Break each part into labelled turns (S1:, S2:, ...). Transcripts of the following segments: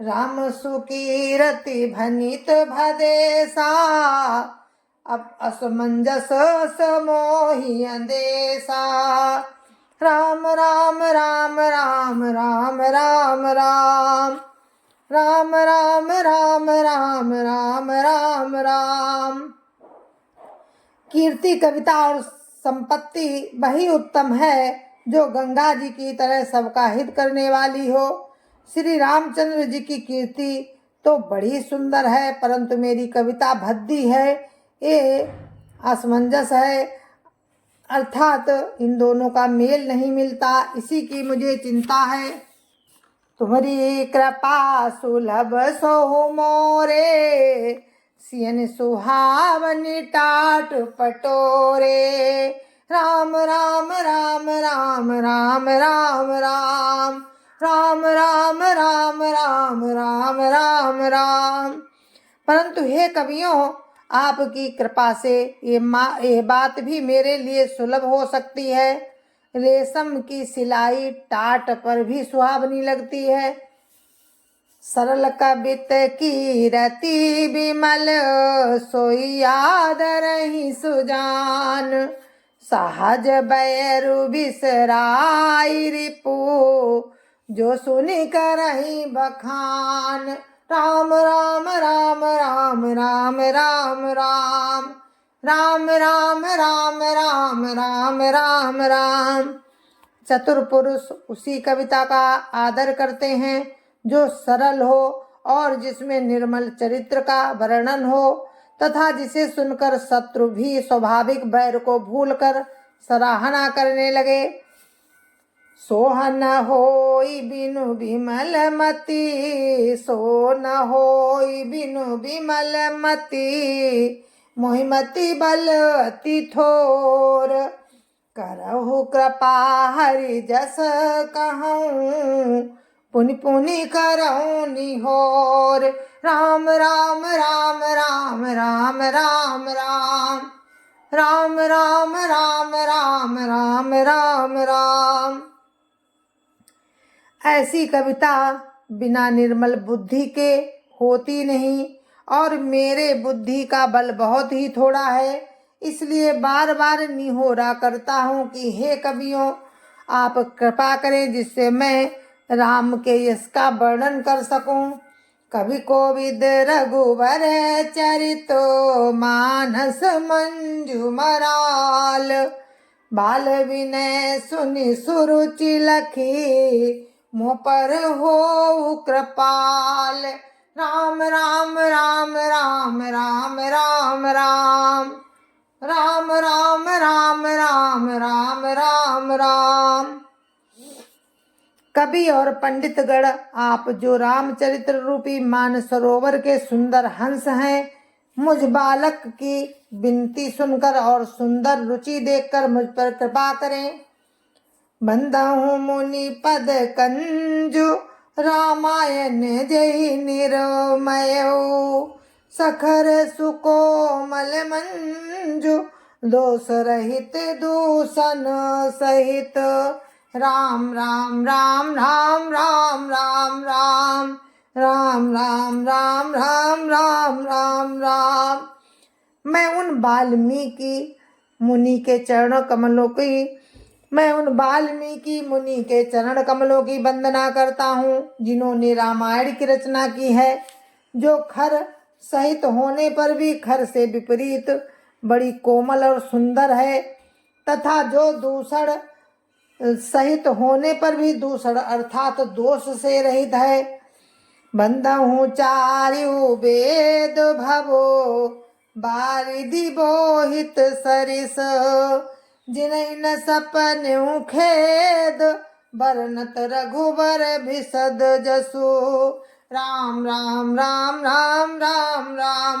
S1: राम सुकीरति भनित भदेसा, अब असमंजस समोहि अंदेसा। राम राम राम राम राम राम राम राम राम राम राम राम राम राम। कीर्ति, कविता और संपत्ति वही उत्तम है जो गंगा जी की तरह सबका हित करने वाली हो। श्री रामचंद्र जी की कीर्ति तो बड़ी सुंदर है, परंतु मेरी कविता भद्दी है, ये असमंजस है, अर्थात इन दोनों का मेल नहीं मिलता, इसी की मुझे चिंता है। तुम्हारी कृपा सुलभ सो मोरे, सियन सुहावनी टाट पटोरे। राम राम राम राम राम राम राम राम राम राम राम राम राम राम। परंतु हे कवियों, आपकी कृपा से ये बात भी मेरे लिए सुलभ हो सकती है। रेशम की सिलाई टाट पर भी सुहावनी लगती है। सरल कवित की रति विमल, सोई याद रही सुजान। सहज बैरु बिसराई रिपु, जो सुनि करही बखान। राम राम राम राम राम राम राम राम राम राम राम राम राम राम। चतुर पुरुष उसी कविता का आदर करते हैं जो सरल हो और जिसमें निर्मल चरित्र का वर्णन हो, तथा जिसे सुनकर शत्रु भी स्वाभाविक बैर को भूलकर सराहना करने लगे। सोहन होई बिनु विमल मति, सो न होई बिनु विमल मति। मोहिमति बल अति थोर, करहु कृपा हरि जस कहूँ। पुनि पुनि करहु निहोर। राम राम राम राम राम राम राम राम राम राम राम राम राम राम। ऐसी कविता बिना निर्मल बुद्धि के होती नहीं, और मेरे बुद्धि का बल बहुत ही थोड़ा है, इसलिए बार बार निहोरा करता हूँ कि हे कवियों, आप कृपा करें जिससे मैं राम के यश का वर्णन कर सकूं। कवि कोविद रघुवर चरितो, मानस मंजू मराल। बाल विनय सुनि सुरुचि लखी, मुँह पर हो कृपाल। राम राम राम राम राम राम राम राम राम राम राम राम राम राम। कवि और पंडितगण, आप जो रामचरित्र रूपी मानसरोवर के सुंदर हंस हैं, मुझ बालक की विनती सुनकर और सुंदर रुचि देखकर मुझ पर कृपा करें। बंदहु मुनि पद कंजु, रामायण जय निरमयो। सखर सुकोमल मंजु, दोष रहित दूषण सहित। राम राम राम राम राम राम राम राम राम राम राम राम राम राम। मैं उन वाल्मीकि मुनि के चरण कमलों की वंदना करता हूँ, जिन्होंने रामायण की रचना की है, जो खर सहित होने पर भी खर से विपरीत बड़ी कोमल और सुंदर है, तथा जो दूषण सहित होने पर भी दूषण अर्थात दोष से रहित है। बंदहु चारु वेद भवो, बारिधि बोहित सरिस। जिनहि न सपनु खेद, बरनत रघुबर बिसद जसु। राम राम राम राम राम राम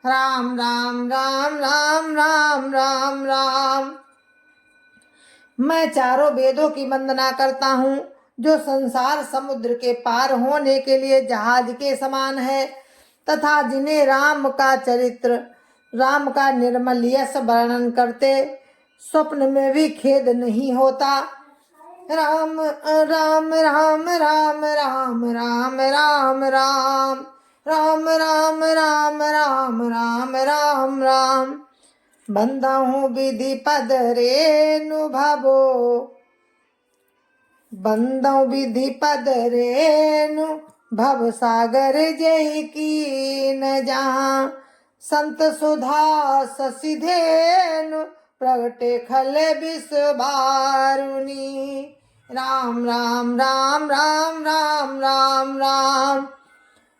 S1: राम राम राम राम राम राम राम राम। मैं चारों वेदों की वंदना करता हूँ, जो संसार समुद्र के पार होने के लिए जहाज के समान है, तथा जिन्हें राम का चरित्र, राम का निर्मल यश वर्णन करते स्वप्न में भी खेद नहीं होता। राम राम राम राम राम राम राम राम राम राम राम राम राम राम राम बंदाहूँ विधि पद रेनु भवो बंदौ विधि पद रेनु भव सागर जय की न जहाँ संत सुधा ससिधेनु प्रगटे खल विष बारुनी राम राम राम राम राम राम राम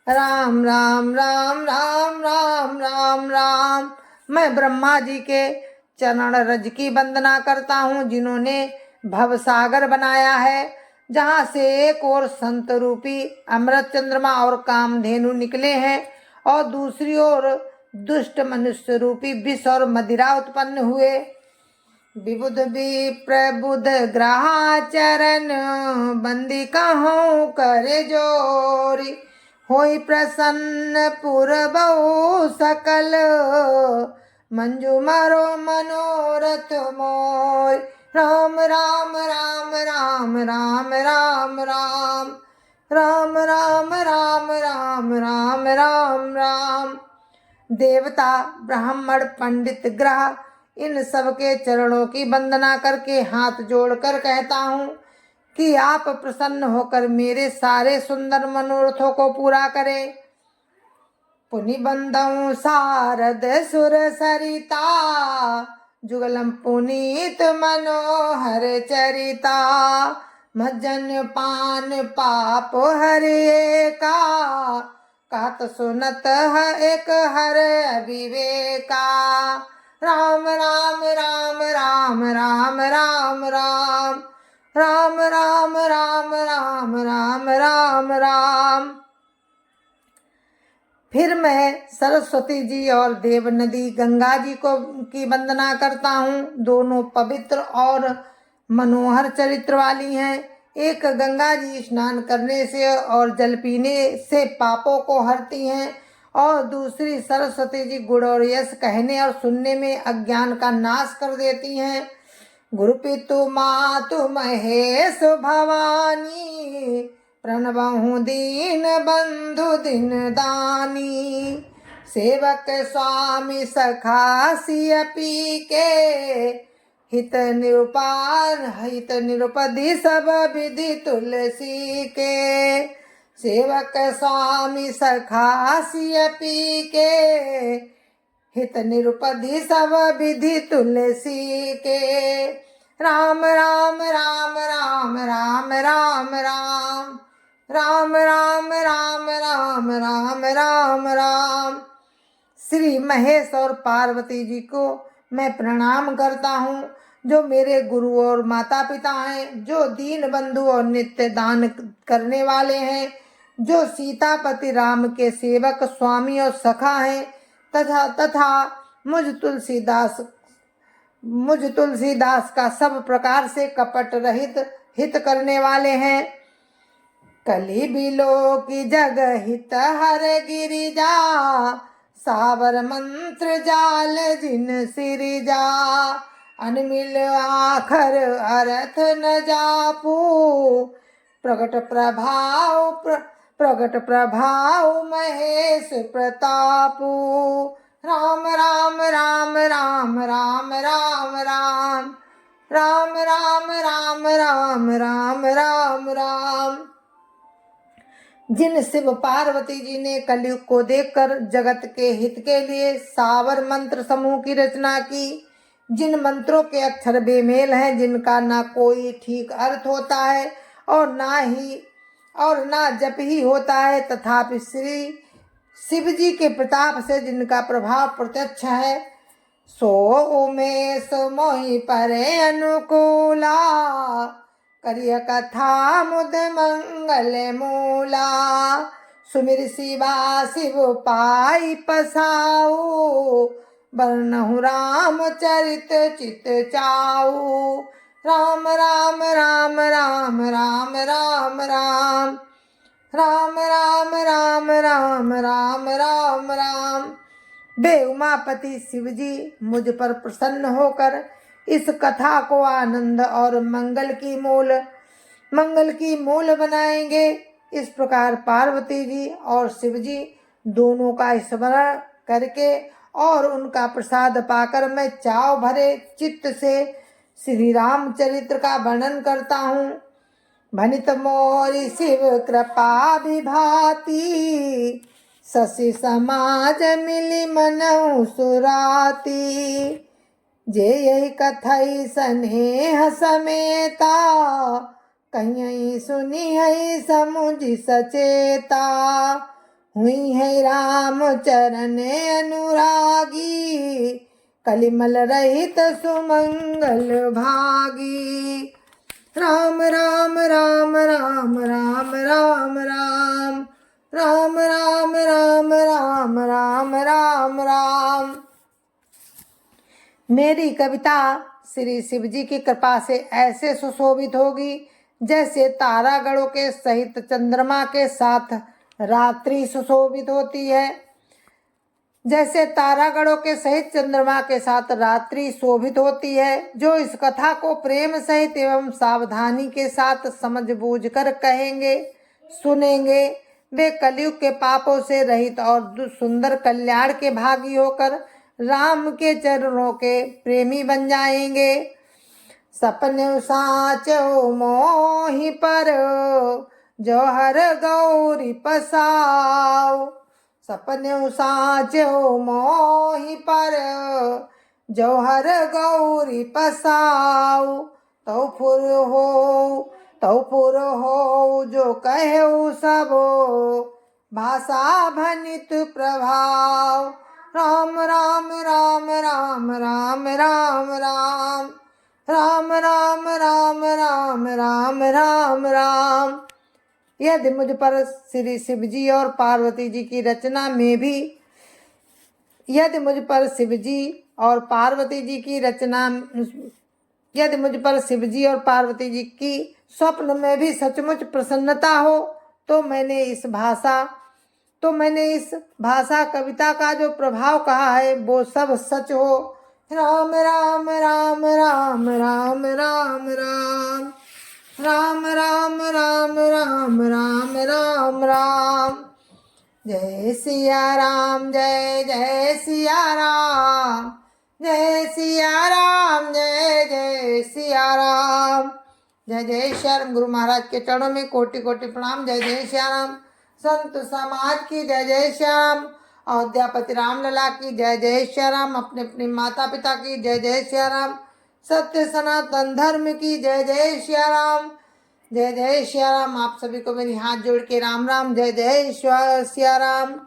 S1: राम राम राम राम राम राम राम। मैं ब्रह्मा जी के चरण रज की वंदना करता हूँ जिन्होंने भव सागर बनाया है, जहाँ से एक और संत रूपी अमृत चंद्रमा और कामधेनु निकले हैं और दूसरी ओर दुष्ट मनुष्य रूपी विष और मदिरा उत्पन्न हुए। विबुध विप्रबुध ग्रहाचरण बंदी कहूँ करे जोरी होई प्रसन्न पुरबहु सकल मंजू मारो मनोरथ मोय राम राम राम राम राम राम राम राम राम राम राम राम राम राम। देवता ब्राह्मण पंडित ग्रह इन सबके चरणों की वंदना करके हाथ जोड़कर कहता हूँ कि आप प्रसन्न होकर मेरे सारे सुंदर मनोरथों को पूरा करें। पुनि बंदौ शारद सुर सरिता जुगलम पुनीत मनोहर चरिता मज्जन पान पाप हरे का कहत सुनत एक हर विवेका राम राम राम राम राम राम राम राम राम राम राम राम राम राम। फिर मैं सरस्वती जी और देव नदी गंगा जी को की वंदना करता हूँ। दोनों पवित्र और मनोहर चरित्र वाली हैं। एक गंगा जी स्नान करने से और जल पीने से पापों को हरती हैं और दूसरी सरस्वती जी गुण और यश कहने और सुनने में अज्ञान का नाश कर देती हैं। गुरु पितु मातु महेश भवानी प्रणवहु दीन बंधु दिन दानी सेवक स्वामी सखा सियपी के हित निरुपधि सब विधि तुलसी के सेवक स्वामी सखा सियपी के हित निरुपधि सब विधि तुलसी के राम राम राम राम राम राम राम राम राम राम राम राम राम राम। श्री महेश और पार्वती जी को मैं प्रणाम करता हूँ जो मेरे गुरु और माता पिता हैं, जो दीन बंधु और नित्य दान करने वाले हैं, जो सीतापति राम के सेवक स्वामी और सखा हैं तथा मुझ तुलसीदास का सब प्रकार से कपट रहित हित करने वाले हैं। कली बिलो की जग हित हर गिरिजा सावर मंत्र जाल जिन सिरिजा अनमिल आखर अर्थ न जापू प्रगट प्रभाव महेश प्रतापू राम राम राम राम राम राम राम राम राम राम राम राम राम राम। जिन शिव पार्वती जी ने कलयुग को देखकर जगत के हित के लिए सावर मंत्र समूह की रचना की, जिन मंत्रों के अक्षर बेमेल हैं, जिनका ना कोई ठीक अर्थ होता है और ना जप ही होता है, तथापि श्री शिव जी के प्रताप से जिनका प्रभाव प्रत्यक्ष है, सो उमेश मोहि परे अनुकूला करिय कथा मुद मंगल मूला सुमिर शिवा शिव पाई पसाऊ बरनहु राम चरित चित चाऊ राम राम राम राम राम राम राम राम राम राम राम राम राम राम। बे उमापति शिव जी मुझ पर प्रसन्न होकर इस कथा को आनंद और मंगल की मूल मंगल की मूल बनाएंगे। इस प्रकार पार्वती जी और शिव जी दोनों का स्मरण करके और उनका प्रसाद पाकर मैं चाव भरे चित्त से श्री रामचरित्र का वर्णन करता हूँ। भनित मोरि शिव कृपा विभाति, शशि समाज मिली मनहु सुराती। जे यही कथई स्नेह समेता, कहीं सुनी है समुझ सचेता। हुई है राम चरण अनुरागी, कलिमल रहित सुमंगल भागी। राम राम राम राम राम राम राम राम राम राम राम राम राम राम। मेरी कविता श्री शिव जी की कृपा से ऐसे सुशोभित होगी जैसे तारागणों के सहित चंद्रमा के साथ रात्रि सुशोभित होती है। जैसे तारागणों के सहित चंद्रमा के साथ रात्रि शोभित होती है। जो इस कथा को प्रेम सहित एवं सावधानी के साथ समझ बूझ कर कहेंगे सुनेंगे, वे कलयुग के पापों से रहित और सुंदर कल्याण के भागी होकर राम के चरणों के प्रेमी बन जाएंगे। सपने साचो मोहि पर, जो हर गौरी पसाओ। सपने साचो मोहि पर, जो हर गौरी पसाओ। तौ फुर हो जो कहो सबो, भाषा भनित प्रभाव। राम राम राम राम राम राम राम राम राम राम राम राम राम राम। यदि मुझ पर श्री शिव जी और पार्वती जी की रचना में भी यदि मुझ पर शिव जी और पार्वती जी की स्वप्न में भी सचमुच प्रसन्नता हो, तो मैंने इस भाषा कविता का जो प्रभाव कहा है वो सब सच हो। राम राम राम राम राम राम राम राम राम राम राम राम राम राम। जय सिया राम जय जय सिया राम, जय सिया राम जय जय सिया राम। जय जय श्री राम। गुरु महाराज के चरणों में कोटि कोटि प्रणाम। जय जय श्री राम। संत समाज की जय जय श्री राम। अयोध्यापति रामलला की जय जय श्री राम। अपने अपने माता पिता की जय जय श्री राम। सत्य सनातन धर्म की जय जय श्री राम। जय जय श्री राम। आप सभी को मेरी हाथ जोड़ के राम राम। जय जय श्री राम।